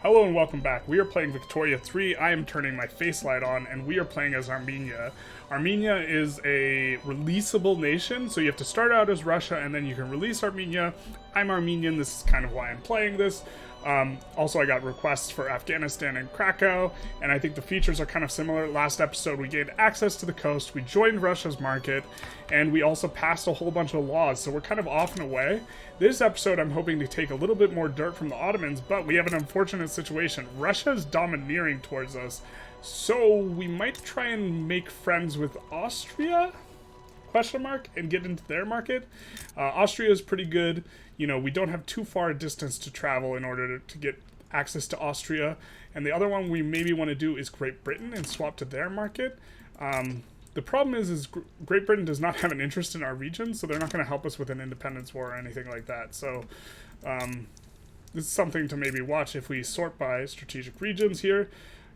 Hello and welcome back. We are playing Victoria 3. I am turning my face light on, and we are playing as Armenia. Armenia is a releasable nation, so you have to start out as Russia, and then you can release Armenia. I'm Armenian, this is kind of why I'm playing this. Also, I got requests for Afghanistan and Krakow, and I think the features are kind of similar. Last episode, we gained access to the coast, we joined Russia's market, and we also passed a whole bunch of laws, so we're kind of off and away. This episode, I'm hoping to take a little bit more dirt from the Ottomans, but we have an unfortunate situation. Russia is domineering towards us, so we might try and make friends with Austria? Question mark, and get into their market. Austria is pretty good. You know, we don't have too far a distance to travel in order to get access to Austria. And the other one we maybe want to do is Great Britain and swap to their market. The problem is Great Britain does not have an interest in our region, so they're not going to help us with an independence war or anything like that. So this is something to maybe watch if we sort by strategic regions here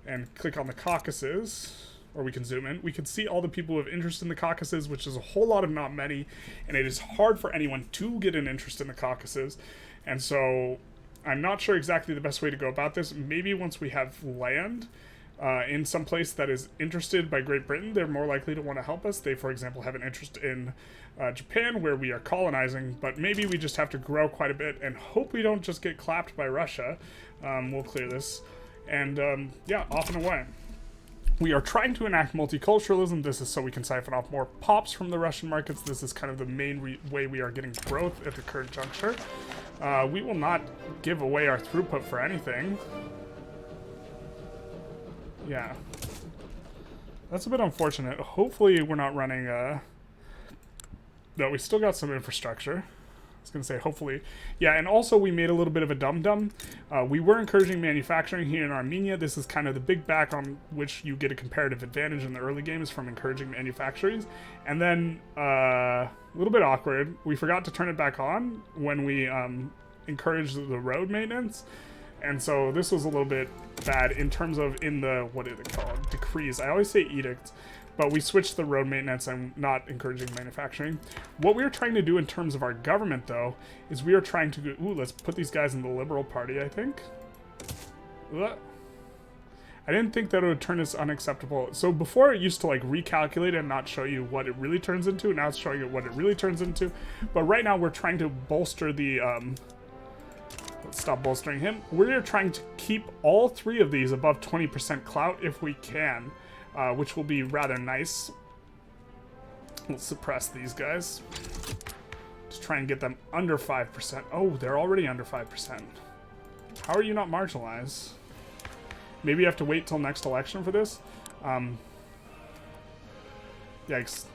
and click on the Caucasus. Or we can zoom in. We can see all the people who have interest in the Caucasus, which is a whole lot of not many, and it is hard for anyone to get an interest in the Caucasus. And so I'm not sure exactly the best way to go about this. Maybe once we have land in some place that is interested by Great Britain, they're more likely to want to help us. They, for example, have an interest in Japan, where we are colonizing, but maybe we just have to grow quite a bit and hope we don't just get clapped by Russia. We'll clear this. And yeah, off and away. We are trying to enact multiculturalism. This is so we can siphon off more pops from the Russian markets. This is kind of the main way we are getting growth at the current juncture. We will not give away our throughput for anything. Yeah. That's a bit unfortunate. Hopefully we're not running... No, we still got some infrastructure. I was going to say, hopefully. Yeah, and also we made a little bit of a dum-dum. We were encouraging manufacturing here in Armenia. This is kind of the big back on which you get a comparative advantage in the early games from encouraging manufacturers. And then, a little bit awkward, we forgot to turn it back on when we encouraged the road maintenance. And so this was a little bit bad in terms of in the, what is it called? Decrees. I always say edicts. But we switched the road maintenance and not encouraging manufacturing. What we are trying to do in terms of our government, though, is we are trying to go... Ooh, let's put these guys in the Liberal Party, I think. I didn't think that it would turn this unacceptable. So before it used to, like, recalculate and not show you what it really turns into. Now it's showing you what it really turns into. But right now we're trying to bolster the... Let's stop bolstering him. We're trying to keep all three of these above 20% clout if we can. Which will be rather nice. We'll suppress these guys. Just try and get them under 5%. Oh, they're already under 5%. How are you not marginalized? Maybe you have to wait till next election for this? Yikes.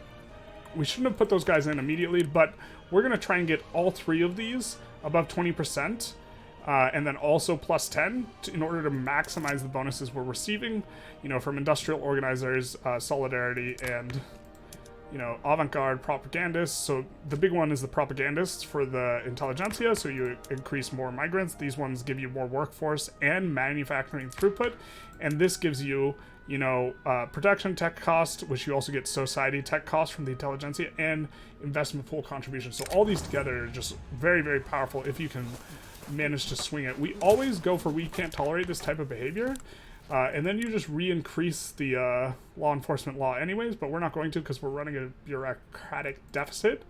We shouldn't have put those guys in immediately, but we're going to try and get all three of these above 20%. And then also plus 10 in order to maximize the bonuses we're receiving, you know, from industrial organizers, solidarity, and, you know, avant-garde propagandists. So the big one is the propagandists for the Intelligentsia, so you increase more migrants. These ones give you more workforce and manufacturing throughput, and this gives you, you know, production tech cost, which you also get society tech cost from the Intelligentsia, and investment pool contribution. So all these together are just very, very powerful if you can manage to swing it. We always go for we can't tolerate this type of behavior, and then you just re-increase the law enforcement law anyways, but we're not going to because we're running a bureaucratic deficit,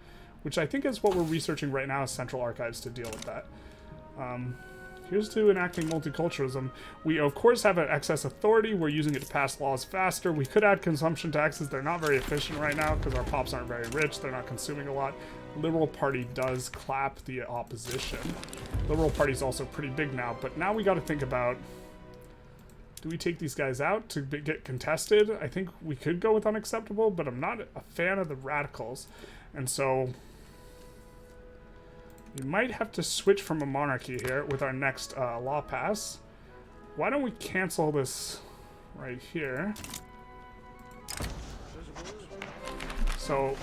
which I think is what we're researching right now as Central Archives to deal with that. Here's to enacting multiculturalism. We, of course, have an excess authority. We're using it to pass laws faster. We could add consumption taxes. They're not very efficient right now because our pops aren't very rich. They're not consuming a lot. Liberal Party does clap the opposition. Liberal Party's also pretty big now, but now we got to think about, do we take these guys out to get contested? I think we could go with unacceptable, but I'm not a fan of the radicals. And so we might have to switch from a monarchy here with our next law pass. Why don't we cancel this right here? So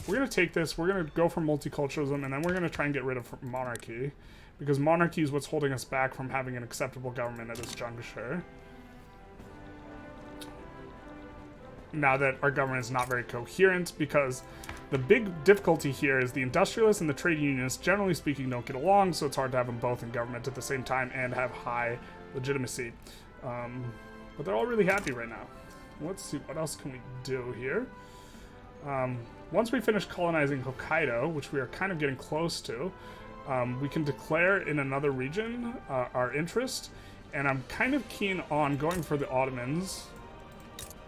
we're going to take this, we're going to go for multiculturalism, and then we're going to try and get rid of monarchy, because monarchy is what's holding us back from having an acceptable government at this juncture. now that our government is not very coherent, because the big difficulty here is the industrialists and the trade unionists, generally speaking, don't get along, so it's hard to have them both in government at the same time and have high legitimacy. But they're all really happy right now. Let's see, what else can we do here? Once we finish colonizing Hokkaido, which we are kind of getting close to, we can declare in another region our interest, and I'm kind of keen on going for the Ottomans,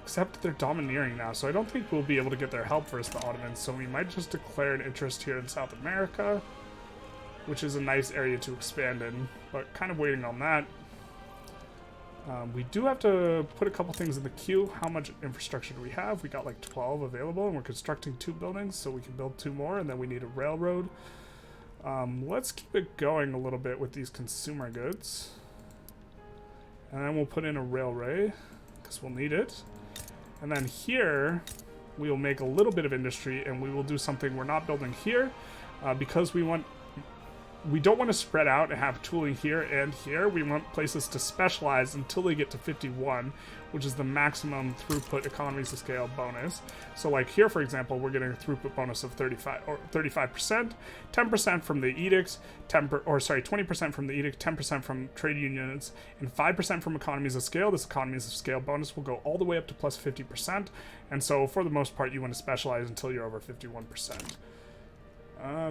except they're domineering now, so I don't think we'll be able to get their help versus the Ottomans, so we might just declare an interest here in South America, which is a nice area to expand in, but kind of waiting on that. We do have to put a couple things in the queue. How much infrastructure do we have? We got like 12 available, and we're constructing 2 buildings, so we can build 2 more, and then we need a railroad. Let's keep it going a little bit with these consumer goods. And then we'll put in a railway, because we'll need it. And then here, we will make a little bit of industry, and we will do something we're not building here, because we don't want to spread out and have tooling here and here. We want places to specialize until they get to 51, which is the maximum throughput economies of scale bonus. So like here, for example, we're getting a throughput bonus of 35%, 10% from the edicts, 20% from the edict, 10% from trade unions, and 5% from economies of scale. This economies of scale bonus will go all the way up to plus 50%. And so for the most part, you want to specialize until you're over 51%.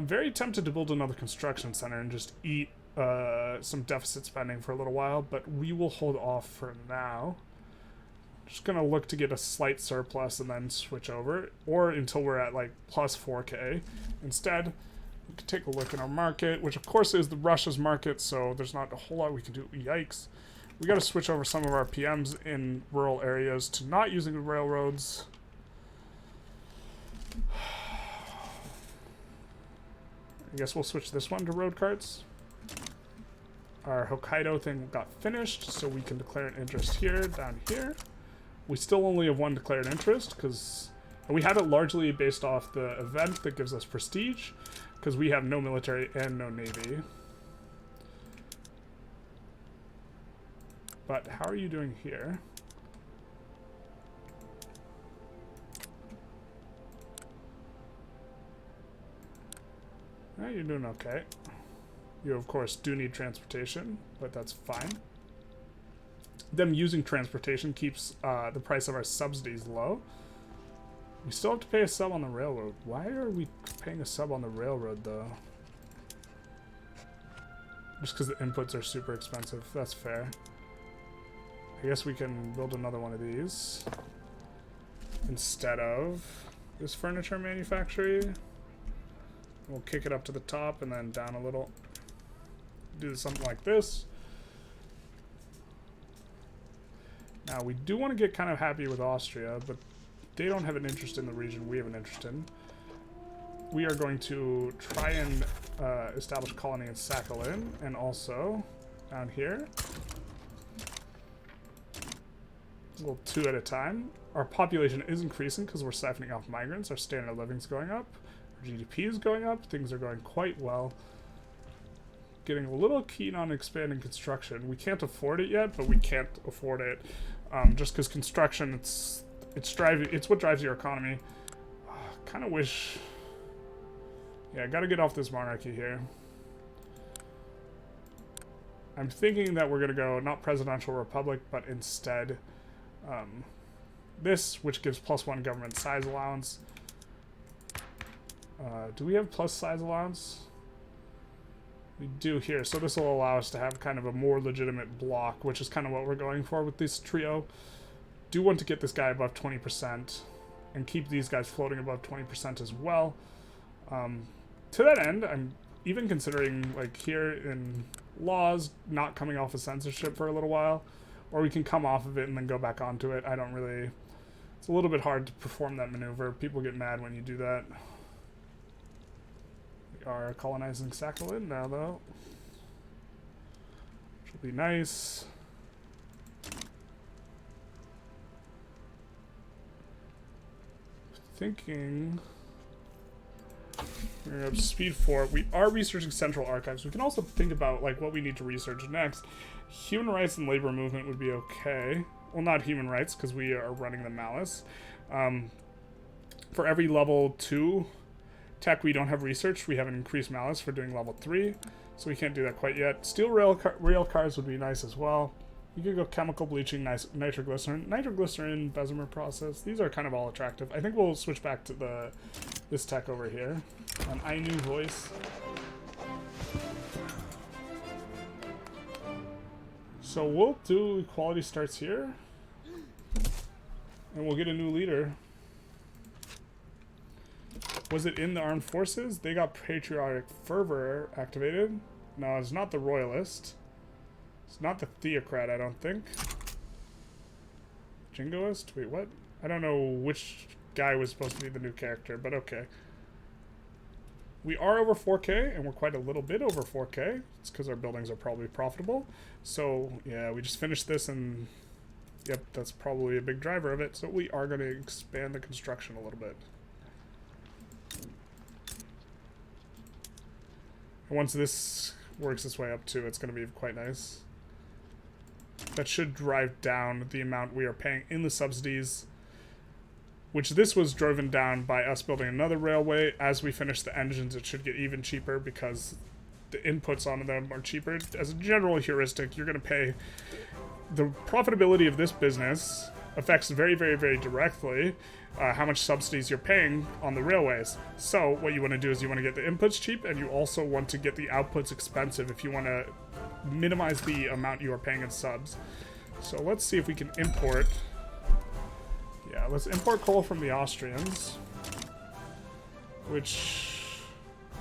Very tempted to build another construction center and just eat some deficit spending for a little while, but we will hold off for now. Just gonna look to get a slight surplus and then switch over, or until we're at like plus 4K. Instead, we can take a look at our market, which of course is the Russia's market, so there's not a whole lot we can do. Yikes. We gotta switch over some of our PMs in rural areas to not using the railroads. I guess we'll switch this one to road carts. Our Hokkaido thing got finished, so we can declare an interest here, down here. We still only have 1 declared interest, because we have it largely based off the event that gives us prestige, because we have no military and no navy. But how are you doing here? You're doing okay. You, of course, do need transportation, but that's fine. Them using transportation keeps the price of our subsidies low. We still have to pay a sub on the railroad. Why are we paying a sub on the railroad, though? Just because the inputs are super expensive. That's fair. I guess we can build another one of these instead of this furniture manufacturing. We'll kick it up to the top and then down a little. Do something like this. Now, we do want to get kind of happy with Austria, but they don't have an interest in the region we have an interest in. We are going to try and establish a colony in Sakhalin, and also down here. A little 2 at a time. Our population is increasing because we're siphoning off migrants. Our standard of living is going up. GDP is going up. Things are going quite well. Getting a little keen on expanding construction. We can't afford it yet, but we can't afford it just because construction, it's what drives your economy. Kind of wish. Yeah, I got to get off this monarchy here. I'm thinking that we're gonna go not presidential republic, but instead this, which gives +1 government size allowance. Do we have plus size allowance? We do here, so this will allow us to have kind of a more legitimate block, which is kind of what we're going for with this trio. Do want to get this guy above 20% and keep these guys floating above 20% as well. To that end, I'm even considering, like here in laws, not coming off of censorship for a little while, or we can come off of it and then go back onto it. I don't really, it's a little bit hard to perform that maneuver. People get mad when you do that. Are colonizing Sakhalin now, though. Which will be nice. Thinking we're gonna have speed 4. We are researching central archives. We can also think about like what we need to research next. Human rights and labor movement would be okay. Well, not human rights because we are running the malice. For every level 2 tech we don't have research, we have an increased malice for doing level 3, so we can't do that quite yet. Steel rail cars would be nice as well. You could go chemical bleaching, nitroglycerin, Bessemer process. These are kind of all attractive. I think we'll switch back to this tech over here. An Ainu voice. So we'll do equality starts here. And we'll get a new leader. Was it in the armed forces? They got patriotic fervor activated. No, it's not the royalist. It's not the theocrat, I don't think. Jingoist? Wait, what? I don't know which guy was supposed to be the new character, but okay. We are over 4K, and we're quite a little bit over 4K. It's because our buildings are probably profitable. So, yeah, we just finished this, and yep, that's probably a big driver of it. So we are going to expand the construction a little bit. And once this works its way up too, it's going to be quite nice. That should drive down the amount we are paying in the subsidies, which this was driven down by us building another railway. As we finish the engines, it should get even cheaper because the inputs onto them are cheaper. As a general heuristic, you're going to pay... The profitability of this business affects very, very, very directly how much subsidies you're paying on the railways. So what you want to do is you want to get the inputs cheap, and you also want to get the outputs expensive if you want to minimize the amount you are paying in subs. So let's see if we can import... Yeah, let's import coal from the Austrians, which...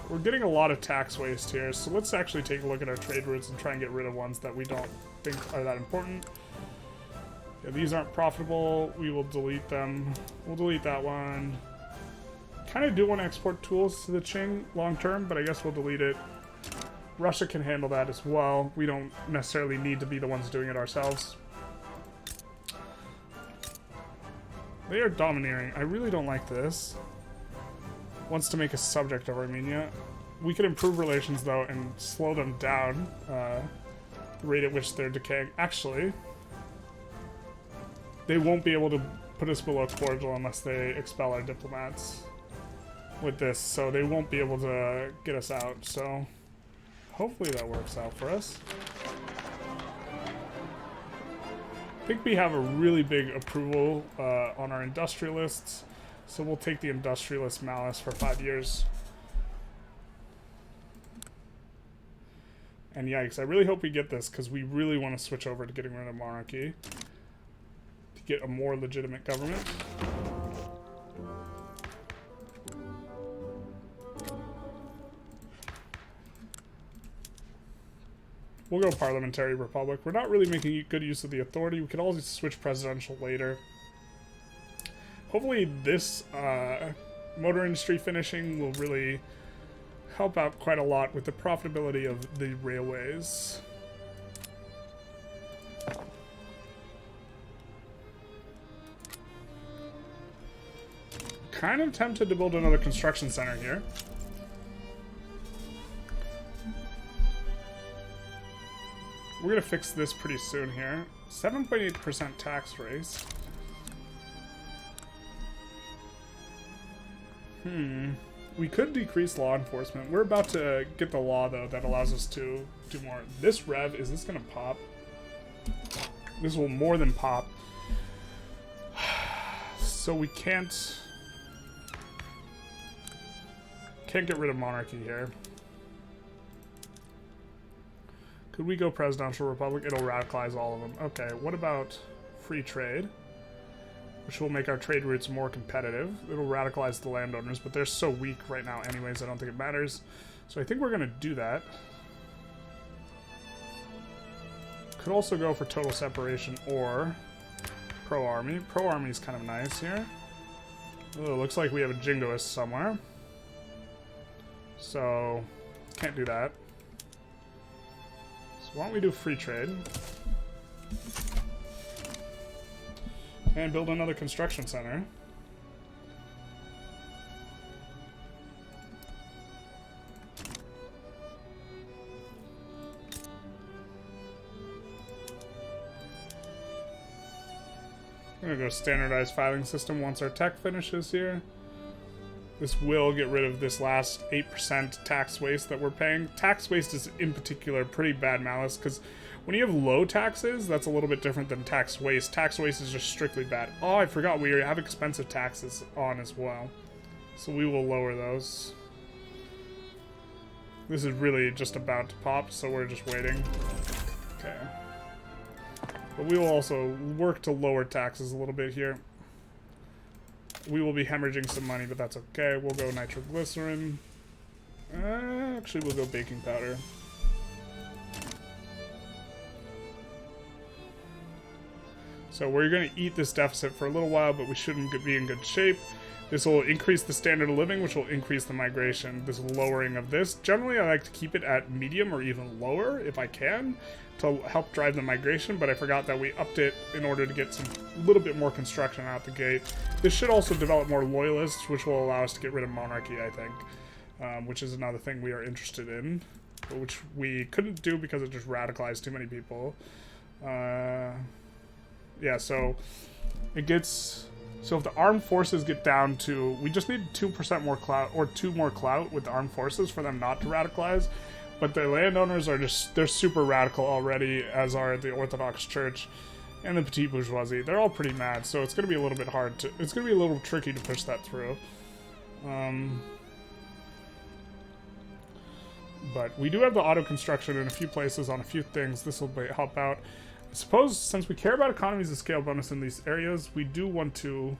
We're getting a lot of tax waste here, so let's actually take a look at our trade routes and try and get rid of ones that we don't think are that important. Yeah, these aren't profitable. We will delete them. We'll delete that one. Kind of do want to export tools to the Qing long term, but I guess we'll delete it. Russia can handle that as well. We don't necessarily need to be the ones doing it ourselves. They are domineering. I really don't like this. Wants to make a subject of Armenia. We could improve relations, though, and slow them down. The rate at which they're decaying. Actually, they won't be able to put us below cordial unless they expel our diplomats with this, so they won't be able to get us out, so hopefully that works out for us. I think we have a really big approval on our industrialists, so we'll take the industrialist malice for 5 years. And yikes, I really hope we get this, because we really want to switch over to getting rid of monarchy to get a more legitimate government. We'll go parliamentary republic. We're not really making good use of the authority. We could always switch presidential later. Hopefully this motor industry finishing will really help out quite a lot with the profitability of the railways. Kind of tempted to build another construction center here. We're gonna fix this pretty soon here. 7.8% tax raise. We could decrease law enforcement. We're about to get the law, though, that allows us to do more. This rev, is this gonna pop? This will more than pop. So we can't get rid of monarchy here. Could we go presidential republic? It'll radicalize all of them. Okay, what about free trade? Which will make our trade routes more competitive. It'll radicalize the landowners, but they're so weak right now anyways, I don't think it matters. So I think we're going to do that. Could also go for total separation or pro-army. Pro-army is kind of nice here. Oh, looks like we have a jingoist somewhere. So, can't do that. So why don't we do free trade? And build another construction center. We're gonna go standardized filing system once our tech finishes here. This will get rid of this last 8% tax waste that we're paying. Tax waste is, in particular, pretty bad malice, because when you have low taxes, that's a little bit different than tax waste. Tax waste is just strictly bad. Oh, I forgot we have expensive taxes on as well. So we will lower those. This is really just about to pop, so we're just waiting. Okay. But we will also work to lower taxes a little bit here. We will be hemorrhaging some money, but that's okay. We'll go nitroglycerin. Actually, we'll go baking powder. So we're going to eat this deficit for a little while, but we shouldn't be in good shape. This will increase the standard of living, which will increase the migration. This lowering of this. Generally, I like to keep it at medium or even lower, if I can, to help drive the migration, but I forgot that we upped it in order to get some little bit more construction out the gate. This should also develop more loyalists, which will allow us to get rid of monarchy, I think, which is another thing we are interested in, but which we couldn't do because it just radicalized too many people. Yeah, so it gets... So if the armed forces get down to... We just need 2% more clout, or 2 more clout with the armed forces for them not to radicalize. But the landowners are just... They're super radical already, as are the Orthodox Church and the Petit Bourgeoisie. They're all pretty mad, so it's going to be a little bit hard to... It's going to be a little tricky to push that through. But we do have the auto construction in a few places on a few things. This will help out. I suppose, since we care about economies of scale bonus in these areas, we do want to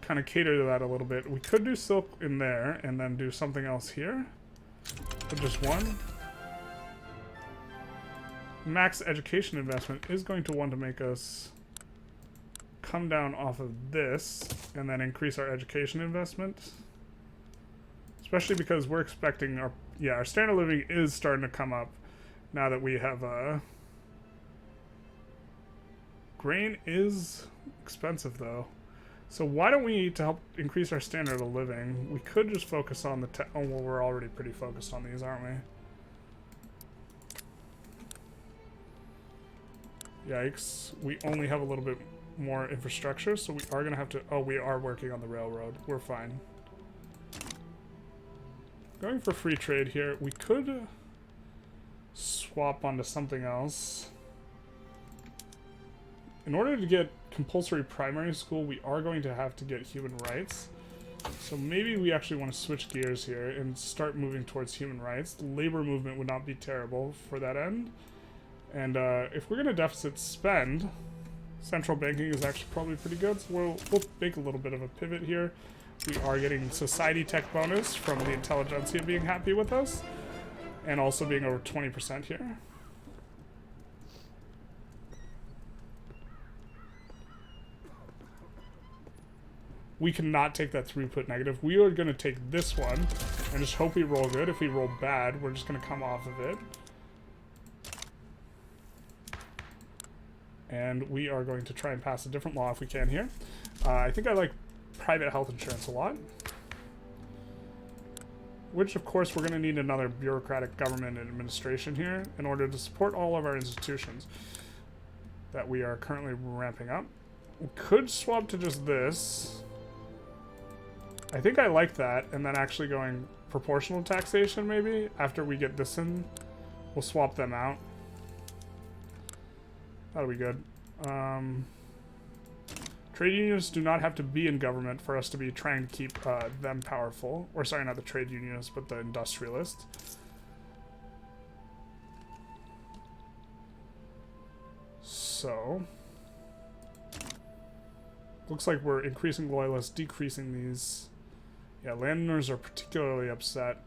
kind of cater to that a little bit. We could do silk in there, and then do something else here. But just one. Max education investment is going to want to make us come down off of this, and then increase our education investment. Especially because we're expecting our... Yeah, our standard of living is starting to come up now that we have a... Grain is expensive, though. So why don't we, to help increase our standard of living, we could just focus on the... Oh, well, we're already pretty focused on these, aren't we? Yikes. We only have a little bit more infrastructure, so we are going to have to... Oh, we are working on the railroad. We're fine. Going for free trade here. We could swap onto something else. In order to get compulsory primary school, we are going to have to get human rights. So maybe we actually want to switch gears here and start moving towards human rights. The labor movement would not be terrible for that end. And if we're going to deficit spend, central banking is actually probably pretty good. So we'll make a little bit of a pivot here. We are getting society tech bonus from the Intelligentsia being happy with us. And also being over 20% here. We cannot take that throughput negative. We are going to take this one and just hope we roll good. If we roll bad, we're just going to come off of it. And we are going to try and pass a different law if we can here. I think I like private health insurance a lot. Which, of course, we're going to need another bureaucratic government and administration here in order to support all of our institutions that we are currently ramping up. We could swap to just this. I think I like that, and then actually going proportional taxation, maybe? After we get this in, we'll swap them out. That'll be good. Trade unions do not have to be in government for us to be trying to keep them powerful. Or sorry, not the trade unionists, but the industrialists. So... Looks like we're increasing loyalists, decreasing these. Yeah, landowners are particularly upset.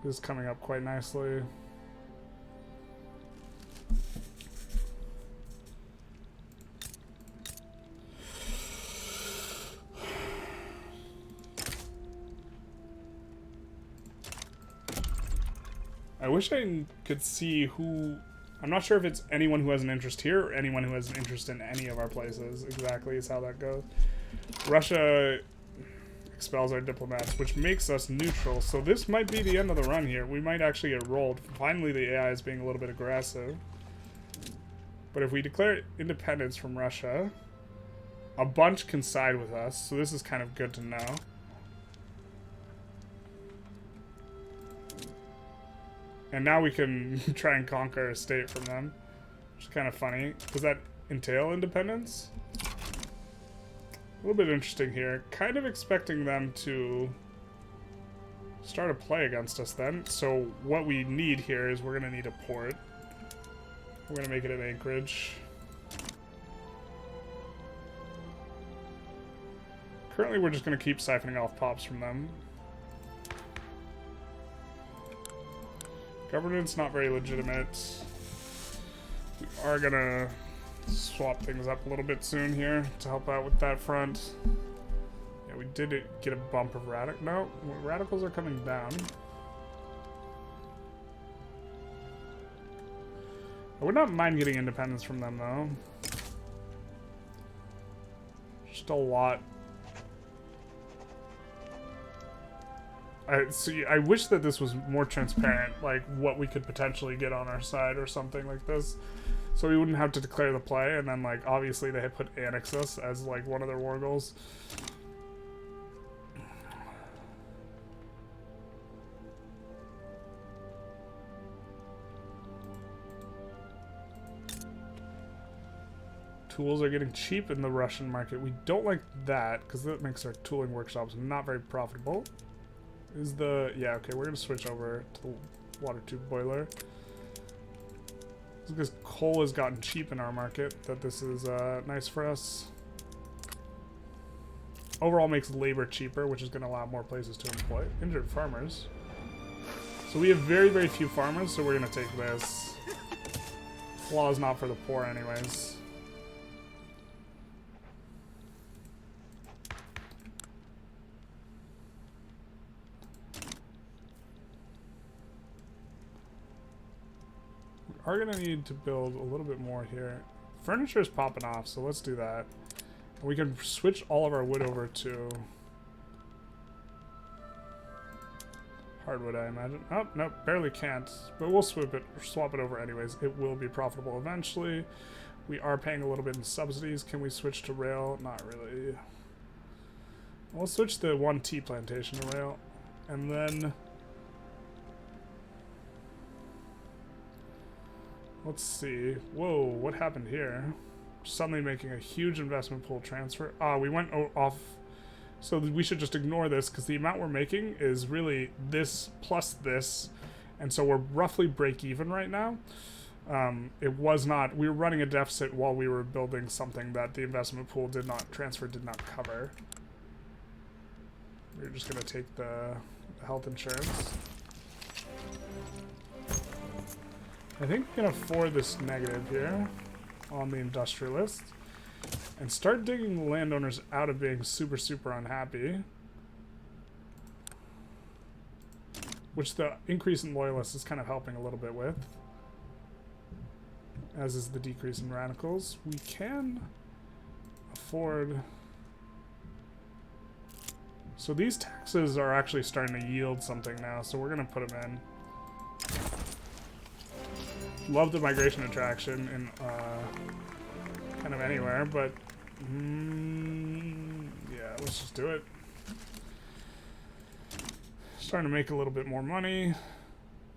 This is coming up quite nicely. I wish I could see who... I'm not sure if it's anyone who has an interest here or anyone who has an interest in any of our places. Exactly is how that goes. Russia... expels our diplomats, which makes us neutral. So this might be the end of the run here. We might actually get rolled. Finally, the AI is being a little bit aggressive. But if we declare independence from Russia, a bunch can side with us. So this is kind of good to know. And now we can try and conquer a state from them, which is kind of funny. Does that entail independence? A little bit interesting here. Kind of expecting them to start a play against us then. So what we need here is we're going to need a port. We're going to make it an anchorage. Currently we're just going to keep siphoning off pops from them. Governance not very legitimate. We are going to swap things up a little bit soon here to help out with that front. Yeah, we did get a bump of radical. No, radicals are coming down. I would not mind getting independence from them though. Just a lot. I wish that this was more transparent, like what we could potentially get on our side or something like this. So we wouldn't have to declare the play, and then, like, obviously they had put annex us as, like, one of their war goals. Tools are getting cheap in the Russian market. We don't like that, because that makes our tooling workshops not very profitable. Is the... yeah, okay, we're going to switch over to the water tube boiler. Because coal has gotten cheap in our market, that this is nice for us. Overall makes labor cheaper, which is going to allow more places to employ injured farmers. So we have very, very few farmers, so we're going to take this. Law is not for the poor anyways. Are going to need to build a little bit more here. Furniture is popping off, so let's do that. We can switch all of our wood over to hardwood, I imagine. Oh, nope, barely can't. But we'll swap it over anyways. It will be profitable eventually. We are paying a little bit in subsidies. Can we switch to rail? Not really. We'll switch the 1 tea plantation to rail. And then... let's see. Whoa, what happened here? Suddenly making a huge investment pool transfer. Ah, we went off. So we should just ignore this because the amount we're making is really this plus this. And so we're roughly break even right now. It was not. We were running a deficit while we were building something that the investment pool did not cover. We're just going to take the health insurance. I think we can afford this negative here on the Industrialists and start digging the landowners out of being super, super unhappy. Which the increase in loyalists is kind of helping a little bit with. As is the decrease in radicals. We can afford... so these taxes are actually starting to yield something now, so we're going to put them in. Love the migration attraction in kind of anywhere, but yeah, let's just do it. Starting to make a little bit more money.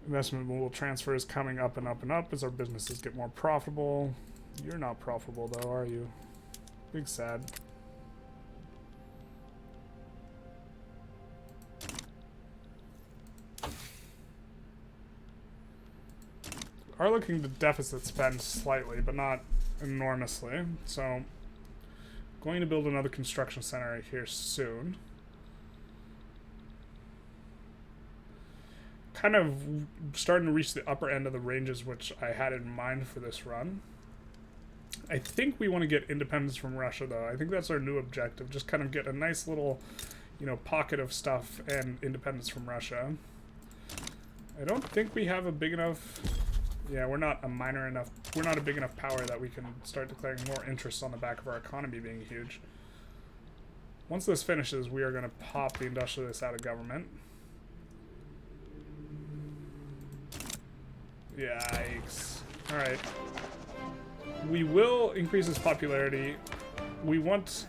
Investment pool transfer is coming up and up and up as our businesses get more profitable. You're not profitable though, are you? Big sad. Are looking to deficit spend slightly, but not enormously. So, going to build another construction center here soon. Kind of starting to reach the upper end of the ranges which I had in mind for this run. I think we want to get independence from Russia, though. I think that's our new objective. Just kind of get a nice little, you know, pocket of stuff and independence from Russia. I don't think we have a big enough... yeah, we're not a minor enough, we're not a big enough power that we can start declaring more interest on the back of our economy being huge. Once this finishes, we are going to pop the Industrialists out of government. Yikes. Alright. We will increase its popularity. We want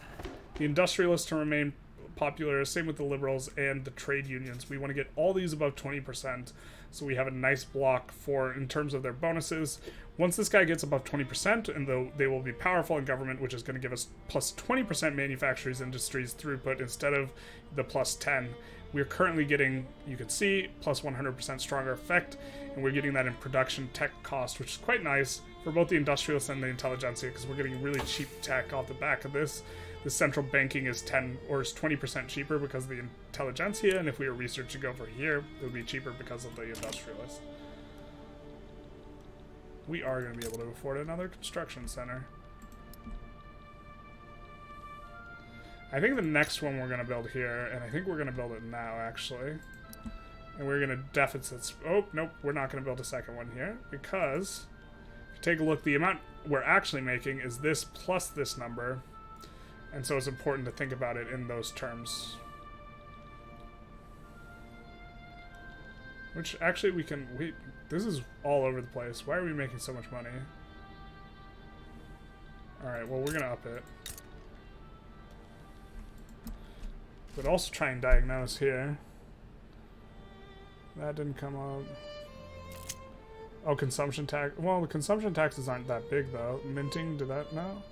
the Industrialists to remain popular, same with the Liberals and the trade unions. We want to get all these above 20%, so we have a nice block for in terms of their bonuses. Once this guy gets above 20%, and they will be powerful in government, which is going to give us plus 20% manufacturers industries throughput instead of the plus 10. We're currently getting, you can see, plus 100% stronger effect, and we're getting that in production tech cost, which is quite nice for both the Industrialists and the Intelligentsia, because we're getting really cheap tech off the back of this. The central banking is 10 or is 20% cheaper because of the Intelligentsia, and if we were researching over here, it would be cheaper because of the Industrialists. We are going to be able to afford another construction center. I think the next one we're going to build here, and I think we're going to build it now, actually. And we're going to deficits. Oh, nope, we're not going to build a second one here, because if you take a look, the amount we're actually making is this plus this number. And so it's important to think about it in those terms. Which, actually, we can... Wait, this is all over the place. Why are we making so much money? Alright, well, we're going to up it. But also try and diagnose here. That didn't come up. Oh, consumption tax. Well, the consumption taxes aren't that big, though. Minting, did that? No?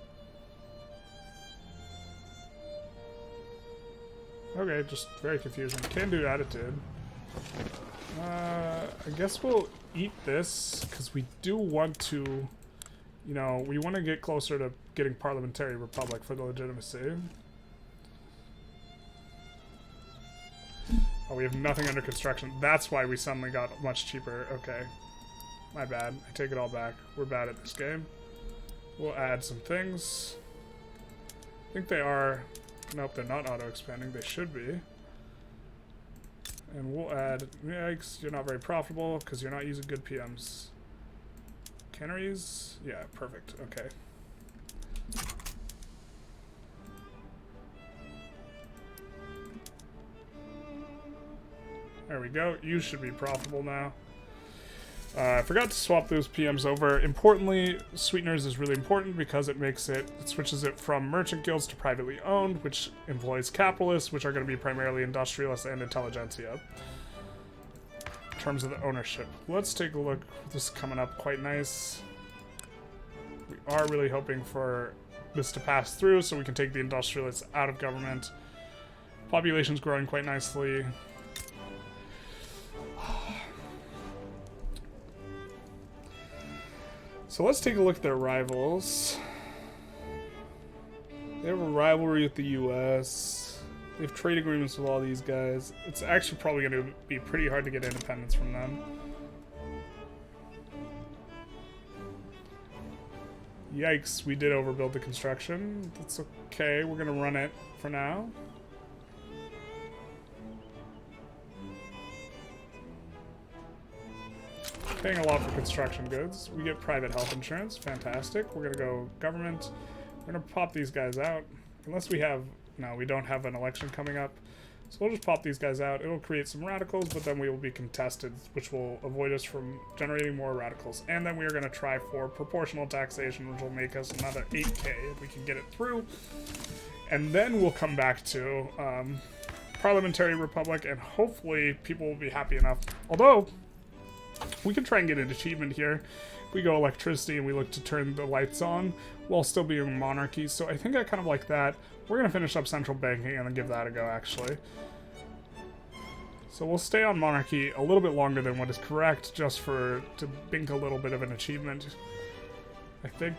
Okay, just very confusing. Can do attitude. I guess we'll eat this, because we do want to, you know, we want to get closer to getting parliamentary republic for the legitimacy. Oh, we have nothing under construction. That's why we suddenly got much cheaper. Okay. My bad. I take it all back. We're bad at this game. We'll add some things. I think they are... Nope, they're not auto-expanding. They should be. And we'll add... Yikes, you're not very profitable because you're not using good PMs. Canneries? Yeah, perfect. Okay. There we go. You should be profitable now. I forgot to swap those PMs over. Importantly, sweeteners is really important because it switches it from merchant guilds to privately owned, which employs capitalists, which are going to be primarily industrialists and intelligentsia. In terms of the ownership. Let's take a look. This is coming up quite nice. We are really hoping for this to pass through so we can take the industrialists out of government. Population's growing quite nicely. So let's take a look at their rivals. They have a rivalry with the US. They have trade agreements with all these guys. It's actually probably going to be pretty hard to get independence from them. Yikes, we did overbuild the construction. That's okay, we're going to run it for now. Paying a lot for construction goods. We get private health insurance. Fantastic. We're going to go government. We're going to pop these guys out. Unless we have... No, we don't have an election coming up. So we'll just pop these guys out. It'll create some radicals, but then we will be contested, which will avoid us from generating more radicals. And then we are going to try for proportional taxation, which will make us another 8k if we can get it through. And then we'll come back to parliamentary republic, and hopefully people will be happy enough. Although... we can try and get an achievement here. We go electricity and we look to turn the lights on while still being monarchy. So I think I kind of like that. We're going to finish up central banking and then give that a go, actually. So we'll stay on monarchy a little bit longer than what is correct, just to bink a little bit of an achievement, I think.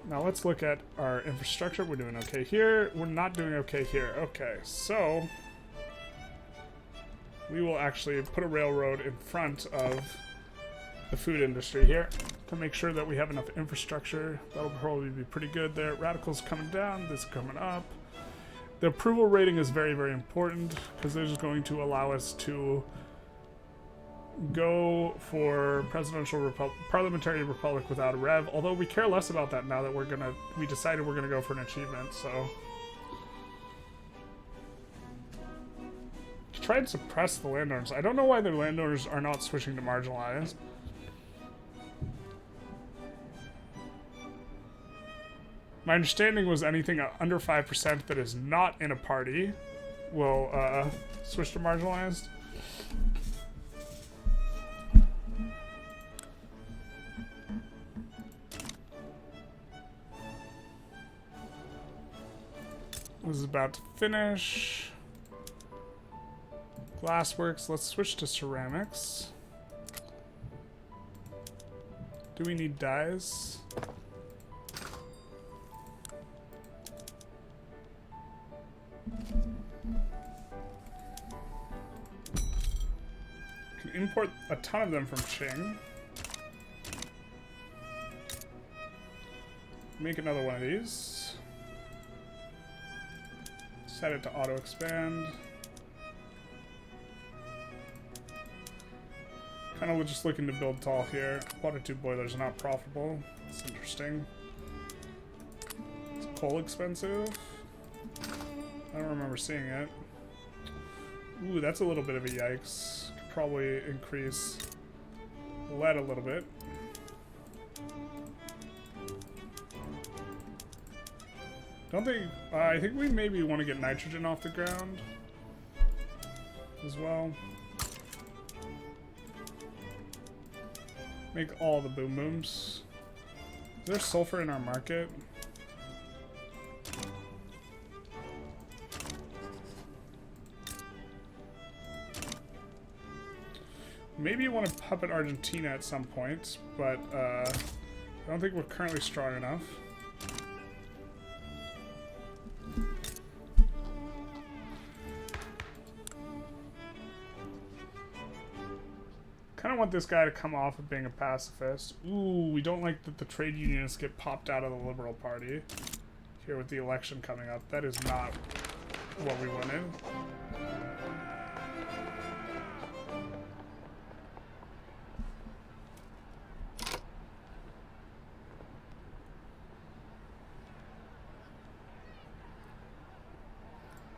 Now let's look at our infrastructure. We're doing okay here. We're not doing okay here. Okay, so... we will actually put a railroad in front of the food industry here to make sure that we have enough infrastructure. That'll probably be pretty good there. Radicals coming down, this coming up. The approval rating is very, very important because this is going to allow us to go for parliamentary republic without a rev, although we care less about that now that we decided we're gonna go for an achievement, so. Try and suppress the landowners. I don't know why the landowners are not switching to marginalized. My understanding was anything under 5% that is not in a party will switch to marginalized. This is about to finish. Glassworks, let's switch to ceramics. Do we need dyes? Can import a ton of them from Qing. Make another one of these. Set it to auto expand. Kind of just looking to build tall here. Water tube boilers are not profitable. That's interesting. Is coal expensive? I don't remember seeing it. Ooh, that's a little bit of a yikes. Could probably increase lead a little bit. Don't think... I think we maybe want to get nitrogen off the ground as well. Make all the boom booms. Is there sulfur in our market? Maybe you want to puppet Argentina at some point, but I don't think we're currently strong enough. Kind of want this guy to come off of being a pacifist. Ooh, we don't like that the trade unionists get popped out of the Liberal Party here with the election coming up. That is not what we wanted.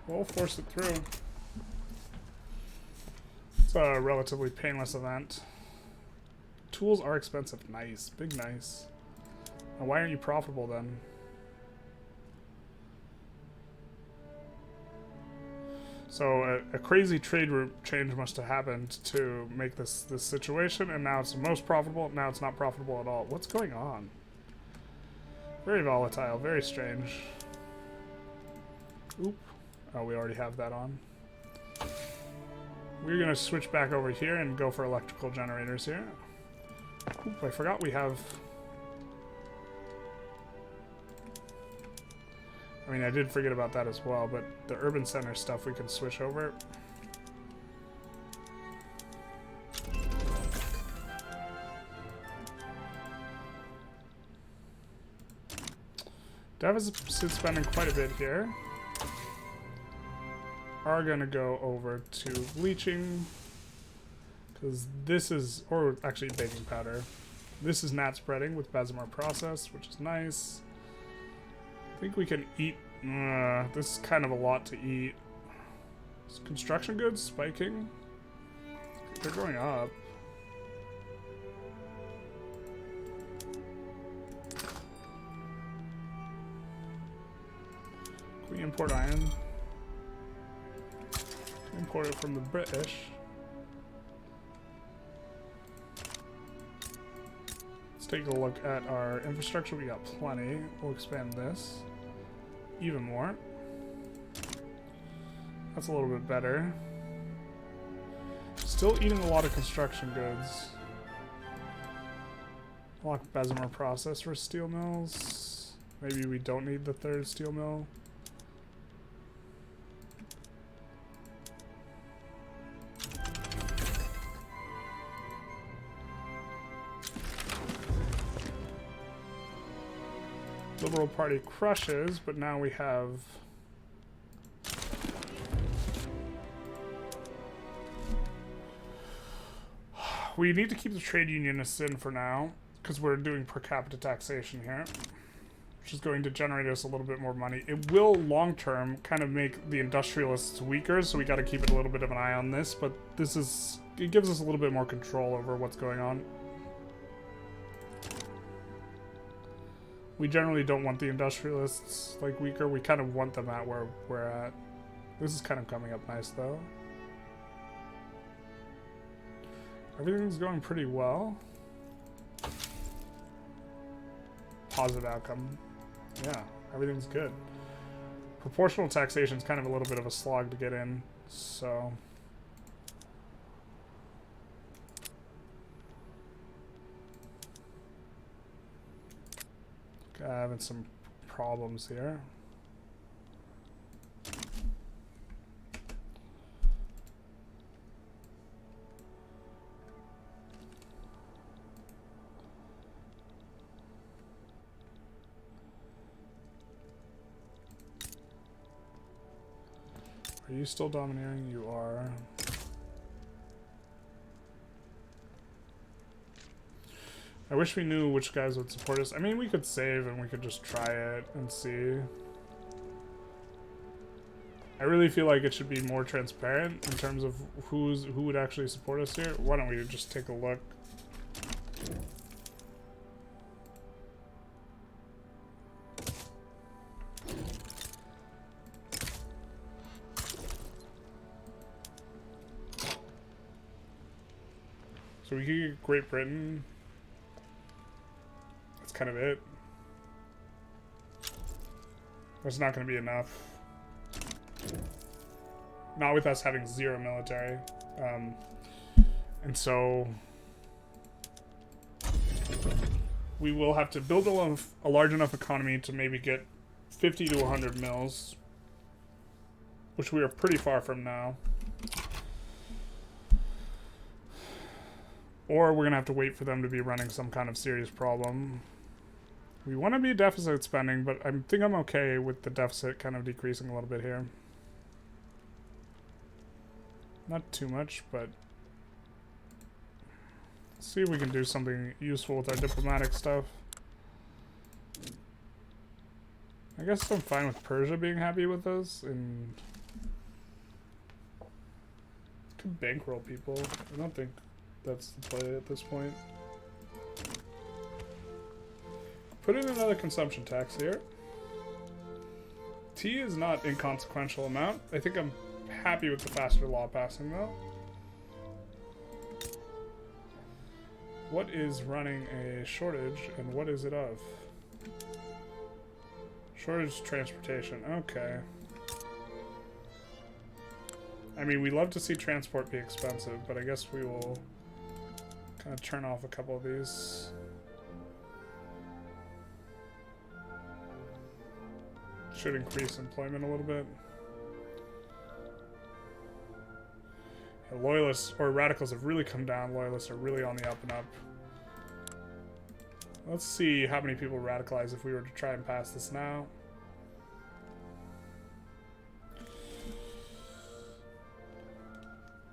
We'll force it through. It's a relatively painless event. Tools are expensive. Nice. Big nice. Now, why aren't you profitable then? So a crazy trade route change must have happened to make this situation, and now it's the most profitable. Now it's not profitable at all. What's going on? Very volatile. Very strange. Oop. Oh, we already have that on. We're going to switch back over here and go for electrical generators here. Oop, I forgot we have... I mean, I did forget about that as well, but the urban center stuff we can switch over. Deficit spending quite a bit here. Are gonna go over to bleaching because this is, or actually baking powder. This is nat spreading with Bessemer process, which is nice. I think we can eat. This is kind of a lot to eat. Is construction goods spiking? They're going up. Can we import iron? Import it from the British. Let's take a look at our infrastructure. We got plenty. We'll expand this even more. That's a little bit better. Still eating a lot of construction goods. Lock Bessemer process for steel mills. Maybe we don't need the third steel mill. Liberal Party crushes, but now we have We need to keep the trade unionists in for now, because we're doing per capita taxation here, which is going to generate us a little bit more money. It will, long term, kind of make the industrialists weaker, so we got to keep a little bit of an eye on this, but this is... it gives us a little bit more control over what's going on. We generally don't want the industrialists, like, weaker. We kind of want them at where we're at. This is kind of coming up nice, though. Everything's going pretty well. Positive outcome. Yeah, everything's good. Proportional taxation is kind of a little bit of a slog to get in, so... having some problems here. Are you still domineering? You are. I wish we knew which guys would support us. I mean, we could save and we could just try it and see. I really feel like it should be more transparent in terms of who would actually support us here. Why don't we just take a look? So we could get Great Britain. That's kind of it. That's not going to be enough. Not with us having zero military. And so we will have to build a large enough economy to maybe get 50 to 100 mils, which we are pretty far from now. Or we're going to have to wait for them to be running some kind of serious problem. We want to be deficit spending, but I think I'm okay with the deficit kind of decreasing a little bit here. Not too much, but let's see if we can do something useful with our diplomatic stuff. I guess I'm fine with Persia being happy with us, and could bankroll people. I don't think that's the play at this point. Put in another consumption tax here. Tea is not inconsequential amount. I think I'm happy with the faster law passing though. What is running a shortage and what is it of? Shortage transportation. Okay. I mean, we love to see transport be expensive, but I guess we will kind of turn off a couple of these. Should increase employment a little bit. Yeah, loyalists or radicals have really come down. Loyalists are really on the up and up. Let's see how many people radicalize if we were to try and pass this now.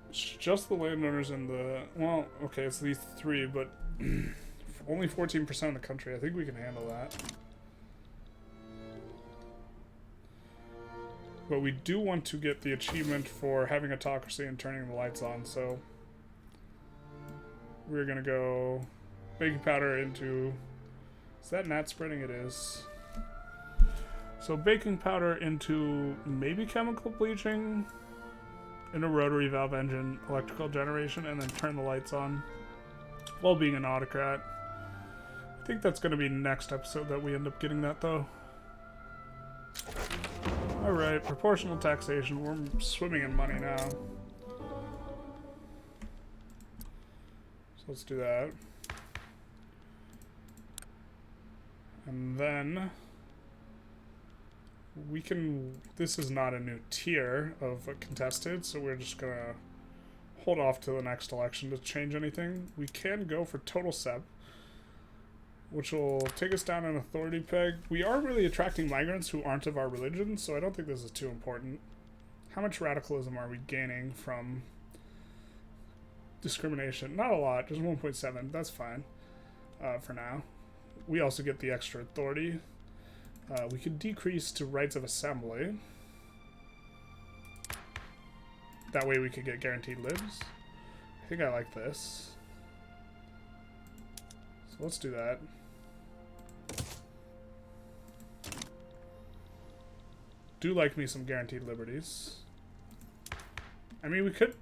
It's just the landowners and the... well, okay, it's these three, but only 14% of the country. I think we can handle that. But we do want to get the achievement for having autocracy and turning the lights on, so we're gonna go baking powder into... is that gnat spreading? It is. So baking powder into maybe chemical bleaching in a rotary valve engine, electrical generation, and then turn the lights on while being an autocrat. I think that's going to be next episode that we end up getting that, though. Alright, proportional taxation. We're swimming in money now. So let's do that. And then we can... this is not a new tier of contested, so we're just going to hold off to the next election to change anything. We can go for total SEP, which will take us down an authority peg. We are really attracting migrants who aren't of our religion, so I don't think this is too important. How much radicalism are we gaining from discrimination. Not a lot, just 1.7. That's fine for now. We also get the extra authority. We could decrease to rights of assembly. That way we could get guaranteed libs. I think I like this. So let's do that. Do like me some guaranteed liberties. I mean, we could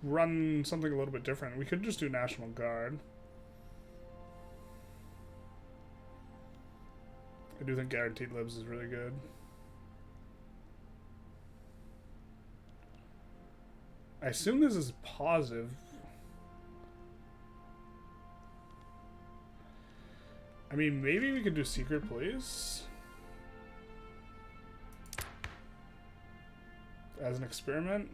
run something a little bit different. We could just do National Guard. I do think guaranteed libs is really good. I assume this is positive. I mean, maybe we could do secret police as an experiment.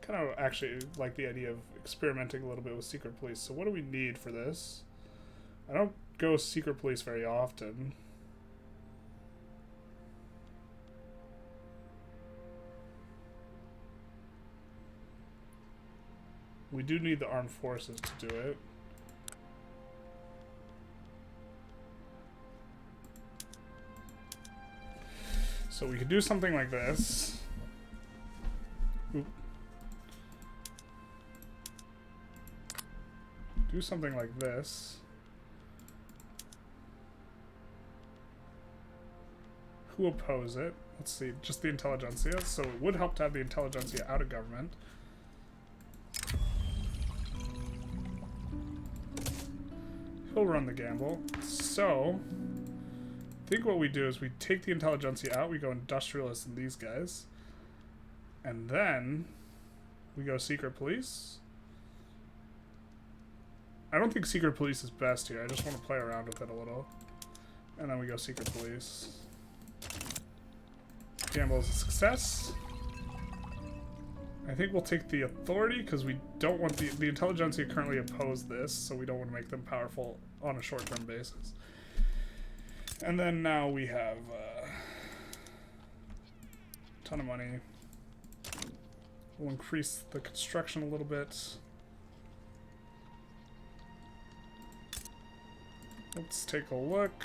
Kind of actually like the idea of experimenting a little bit with secret police. So what do we need for this? I don't go secret police very often. We do need the armed forces to do it. So we could do something like this. Oop. Do something like this. Who oppose it? Let's see, just the Intelligentsia. So it would help to have the Intelligentsia out of government. He'll run the gamble. So, I think what we do is we take the Intelligentsia out, we go Industrialists and these guys. And then we go secret police. I don't think secret police is best here. I just want to play around with it a little. And then we go secret police. Gamble is a success. I think we'll take the authority because we don't want the Intelligentsia currently oppose this, so we don't want to make them powerful on a short-term basis. And then now we have a ton of money. We'll increase the construction a little bit. Let's take a look.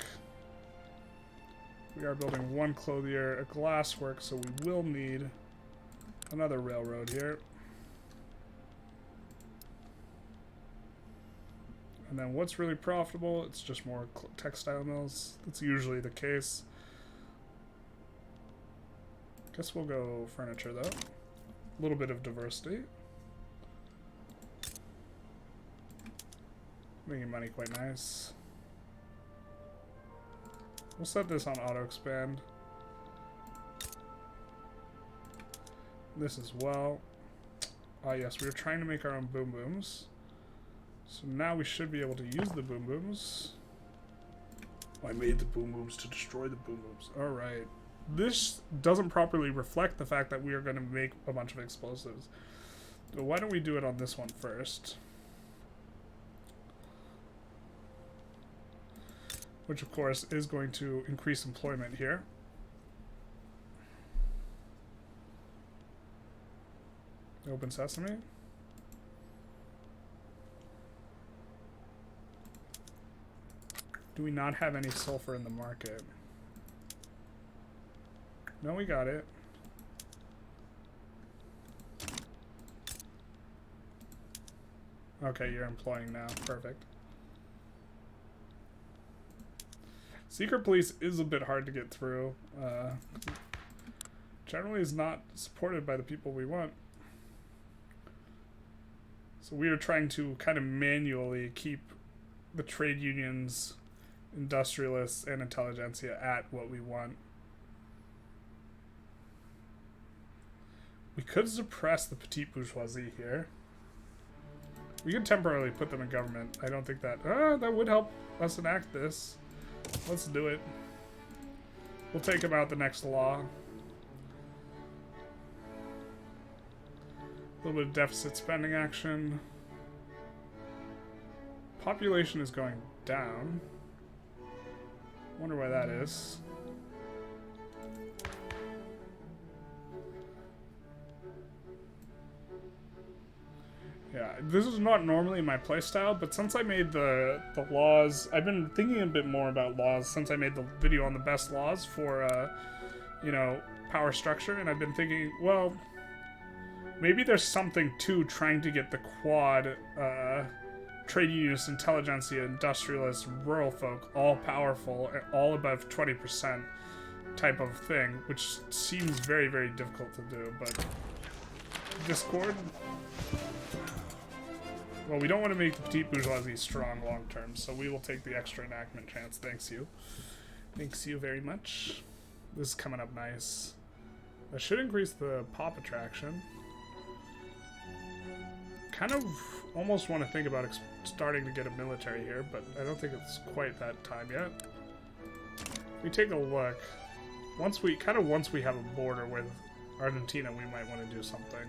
We are building one clothier, a glasswork, so we will need another railroad here. And then what's really profitable? It's just more textile mills. That's usually the case. Guess we'll go furniture though. A little bit of diversity. Making money quite nice. We'll set this on auto expand. This as well. Ah yes, we were trying to make our own boom booms. So now we should be able to use the boom booms. I made the boom booms to destroy the boom booms. Alright. This doesn't properly reflect the fact that we are going to make a bunch of explosives. So why don't we do it on this one first? Which of course is going to increase employment here. Open sesame. Do we not have any sulfur in the market? No, we got it. Okay, you're employing now. Perfect. Secret police is a bit hard to get through. Generally is not supported by the people we want. So we are trying to kind of manually keep the trade unions, industrialists, and intelligentsia at what we want. We could suppress the petite bourgeoisie here. We could temporarily put them in government. I don't think that... that would help us enact this. Let's do it. We'll take them out the next law. A little bit of deficit spending action. Population is going down. Wonder why that is. Yeah, this is not normally my playstyle, but since I made the laws, I've been thinking a bit more about laws since I made the video on the best laws for, you know, power structure, and I've been thinking, well, maybe there's something to trying to get the quad, trade unionists, intelligentsia, industrialists, rural folk, all powerful, all above 20% type of thing, which seems very, very difficult to do, but Discord... Well, we don't want to make the petite bourgeoisie strong long term, so we will take the extra enactment chance. Thanks you. Thanks you very much. This is coming up nice. That should increase the pop attraction. Kind of almost want to think about starting to get a military here, but I don't think it's quite that time yet. We take a look. Once we have a border with Argentina, we might want to do something.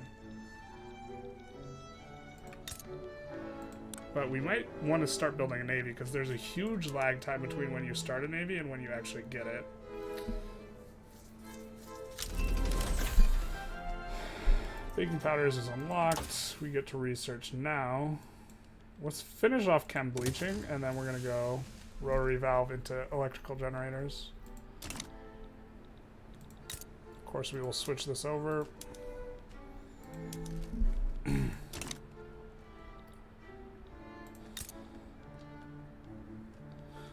But we might want to start building a navy, because there's a huge lag time between when you start a navy and when you actually get it. Baking powders is unlocked. We get to research now. Let's finish off chem bleaching, and then we're going to go rotary valve into electrical generators. Of course, we will switch this over.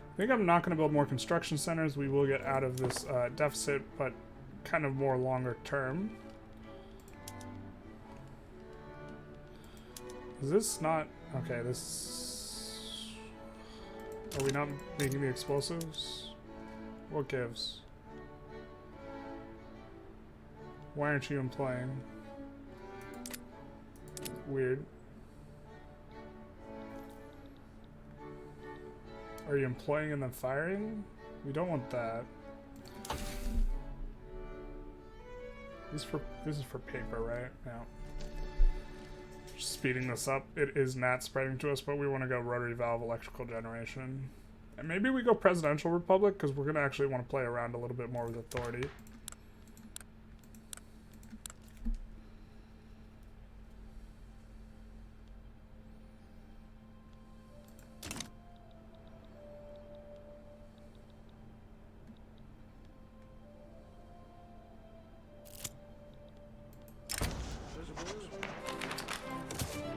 I think I'm not going to build more construction centers. We will get out of this deficit, but kind of more longer term. Is this not... Okay, this... Are we not making the explosives? What gives? Why aren't you employing? Weird. Are you employing and then firing? We don't want that. This is for paper, right? Yeah. Just speeding this up. It is not spreading to us, but we want to go rotary valve electrical generation. And maybe we go presidential republic, because we're going to actually want to play around a little bit more with authority.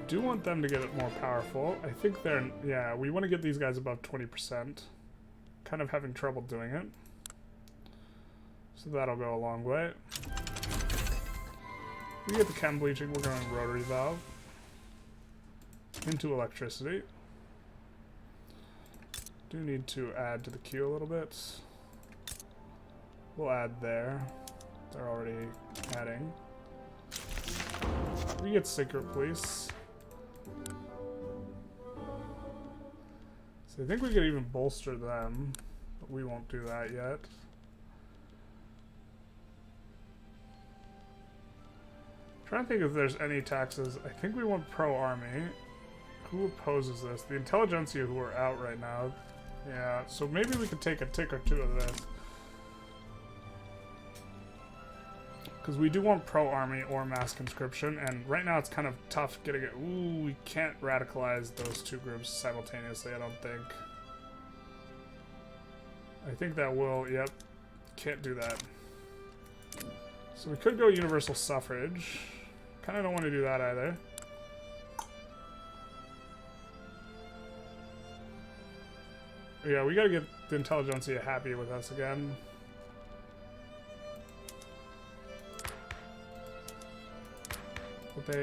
Do want them to get it more powerful. I think they're... Yeah, we want to get these guys above 20%. Kind of having trouble doing it. So that'll go a long way. We get the chem bleaching, we're going rotary valve. Into electricity. Do need to add to the queue a little bit. We'll add there. They're already adding. We get secret police. So I think we could even bolster them, but we won't do that yet. I'm trying to think if there's any taxes. I think we want pro-army. Who opposes this? The Intelligentsia, who are out right now. Yeah, so maybe we could take a tick or two of this. Because we do want pro-army or mass conscription, and right now it's kind of tough getting it. Ooh, we can't radicalize those two groups simultaneously, I don't think. I think that will, yep. Can't do that. So we could go universal suffrage. Kind of don't want to do that either. Yeah, we gotta get the Intelligentsia happy with us again. But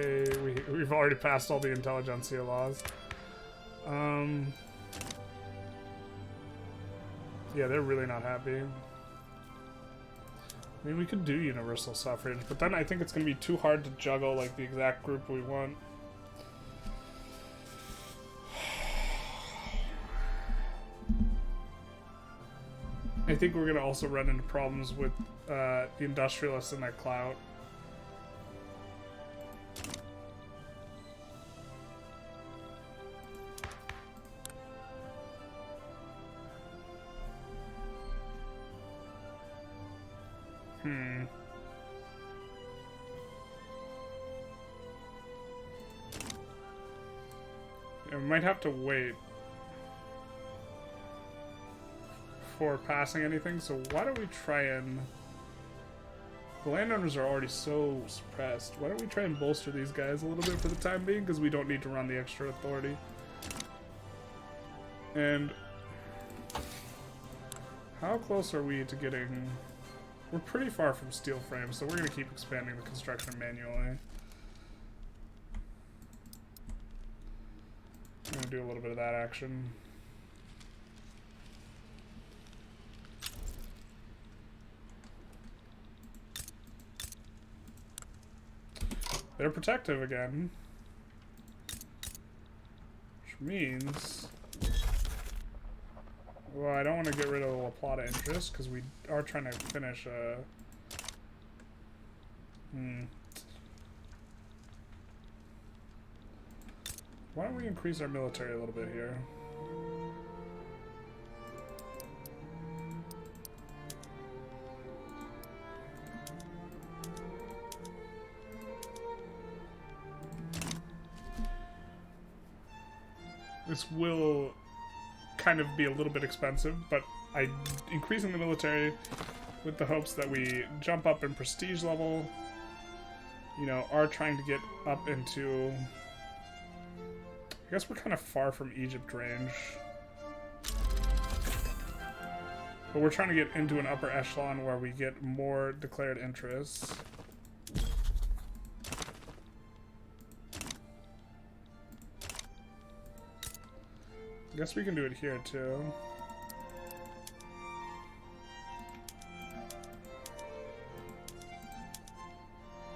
we've already passed all the Intelligentsia laws. Yeah, they're really not happy. I mean, we could do universal suffrage, but then I think it's going to be too hard to juggle like the exact group we want. I think we're going to also run into problems with the Industrialists and that clout. And we might have to wait for passing anything, so why don't we try and... The landowners are already so suppressed. Why don't we try and bolster these guys a little bit for the time being, because we don't need to run the extra authority. And how close are we to getting... We're pretty far from steel frames, so we're going to keep expanding the construction manually. I'm going to do a little bit of that action. They're protective again. Which means... Well, I don't want to get rid of the La Plata interest, because we are trying to finish a... Why don't we increase our military a little bit here? This will kind of be a little bit expensive, but increasing the military with the hopes that we jump up in prestige level, you know, are trying to get up into... I guess we're kind of far from Egypt range. But we're trying to get into an upper echelon where we get more declared interests. I guess we can do it here too.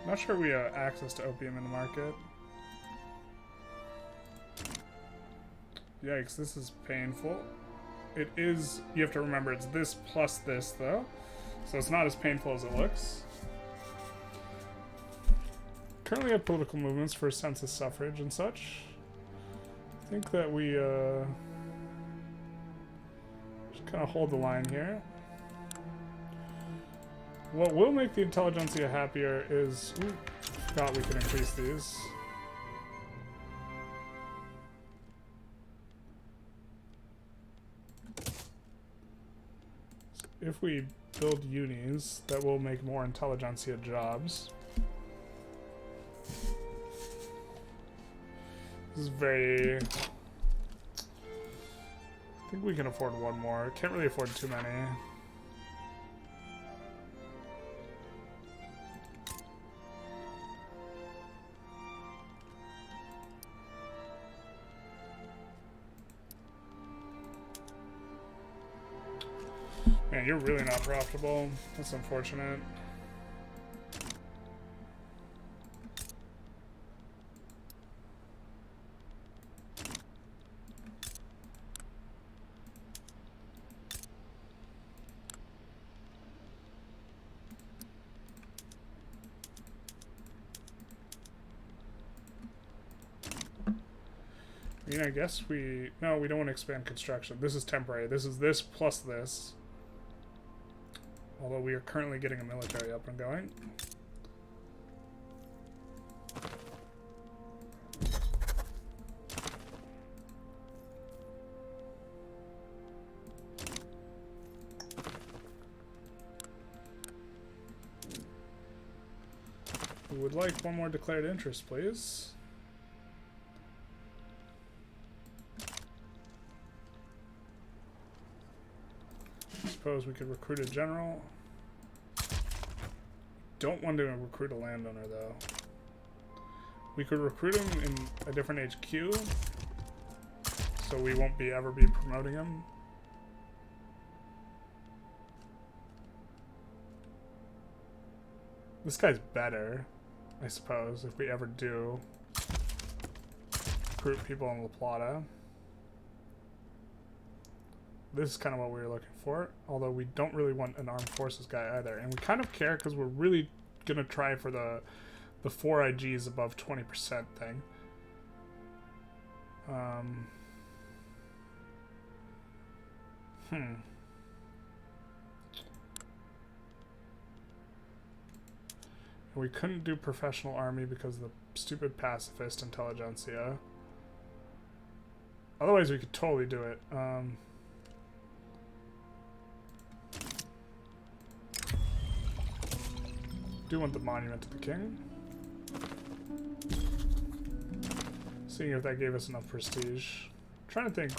Not sure we have access to opium in the market. Yikes, this is painful. It is, you have to remember, it's this plus this though. So it's not as painful as it looks. Currently have political movements for census suffrage and such. I think that we just kind of hold the line here. What will make the Intelligentsia happier is... Ooh, forgot we can increase these. If we build unis, that will make more Intelligentsia jobs. This is very... I think we can afford one more. Can't really afford too many. Man, you're really not profitable. That's unfortunate. I mean, I guess we... No, we don't want to expand construction. This is temporary. This is this plus this. Although we are currently getting a military up and going. We would like one more declared interest, please. Suppose we could recruit a general. Don't want to recruit a landowner though. We could recruit him in a different HQ, so we won't ever be promoting him. This guy's better, I suppose, if we ever do recruit people in La Plata. This is kind of what we were looking for, although we don't really want an armed forces guy either. And we kind of care because we're really going to try for the 4 IGs above 20% thing. We couldn't do professional army because of the stupid pacifist intelligentsia. Otherwise, we could totally do it. Do want the monument to the king. Seeing if that gave us enough prestige. Trying to think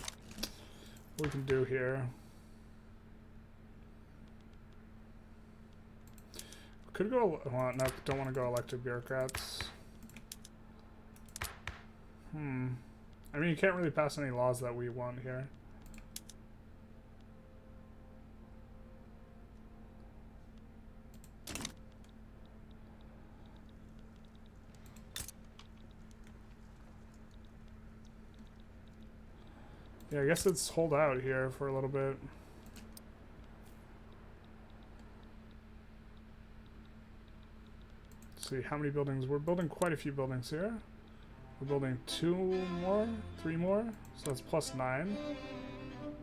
what we can do here. Could go. Well, no, don't want to go elected bureaucrats. I mean, you can't really pass any laws that we want here. Yeah, I guess let's hold out here for a little bit. Let's see how many buildings. We're building quite a few buildings here. We're building 2 more, 3 more, so that's plus 9.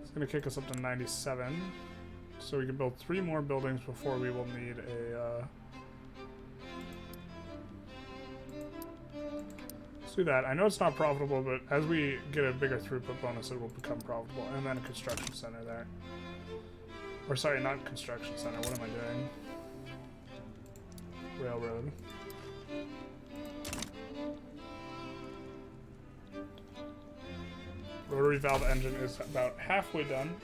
It's going to kick us up to 97. So we can build 3 more buildings before we will need a... Let's do that. I know it's not profitable, but as we get a bigger throughput bonus, it will become profitable. And then a construction center there. Or sorry, not construction center. What am I doing? Railroad. Rotary valve engine is about halfway done.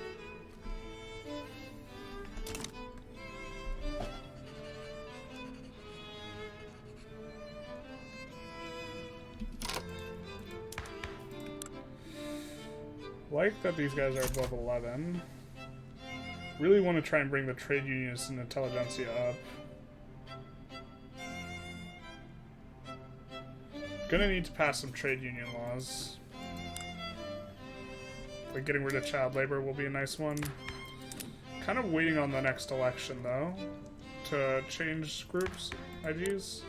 Like that these guys are above 11. Really want to try and bring the trade unionists and Intelligentsia up. Gonna need to pass some trade union laws. Like getting rid of child labor will be a nice one. Kind of waiting on the next election though to change groups IDs.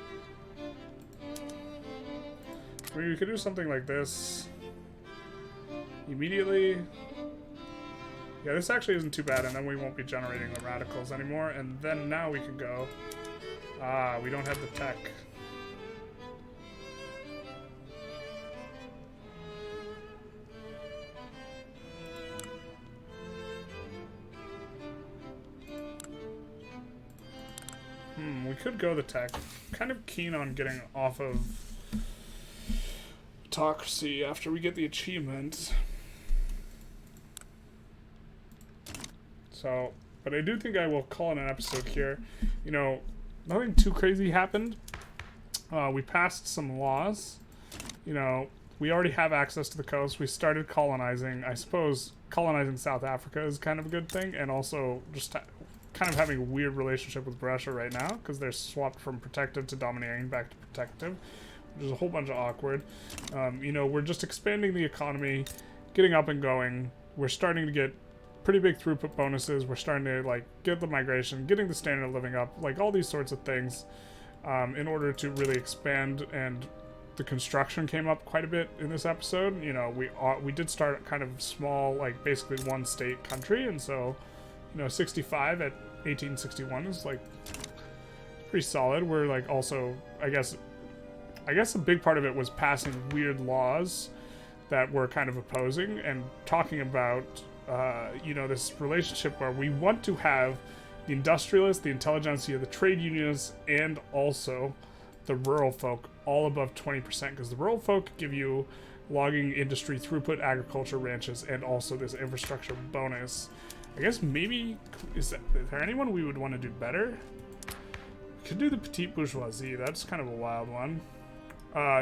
I mean, we could do something like this immediately. Yeah, this actually isn't too bad, and then we won't be generating the radicals anymore, and then now we can go. Ah, we don't have the tech. We could go the tech. Kind of keen on getting off of autocracy after we get the achievement. So, but I do think I will call it an episode here. You know, nothing too crazy happened. We passed some laws. You know, we already have access to the coast. We started colonizing. I suppose colonizing South Africa is kind of a good thing, and also just kind of having a weird relationship with Russia right now because they're swapped from protective to domineering back to protective, which is a whole bunch of awkward. You know, we're just expanding the economy, getting up and going. We're starting to get pretty big throughput bonuses. We're starting to like get the migration, getting the standard of living up, like all these sorts of things in order to really expand. And the construction came up quite a bit in this episode. You know, we did start kind of small, like basically one state country, and so you know 65 at 1861 is like pretty solid. We're like also I guess a big part of it was passing weird laws that we're kind of opposing and talking about you know, this relationship where we want to have the industrialists, the intelligentsia, the trade unions, and also the rural folk all above 20%, because the rural folk give you logging, industry, throughput, agriculture, ranches, and also this infrastructure bonus. I guess maybe, is there anyone we would want to do better? We could do the petite bourgeoisie. That's kind of a wild one.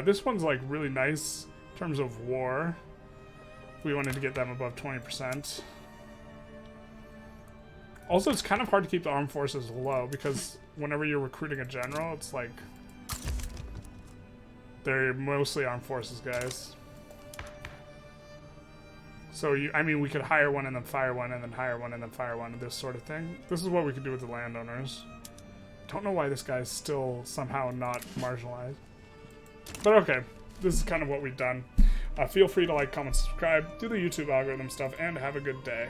This one's like really nice in terms of war. We wanted to get them above 20%. Also, it's kind of hard to keep the armed forces low because whenever you're recruiting a general, it's like they're mostly armed forces guys. So, I mean, we could hire one and then fire one and then hire one and then fire one, this sort of thing. This is what we could do with the landowners. Don't know why this guy's still somehow not marginalized. But okay, this is kind of what we've done. Feel free to like, comment, subscribe, do the YouTube algorithm stuff, and have a good day.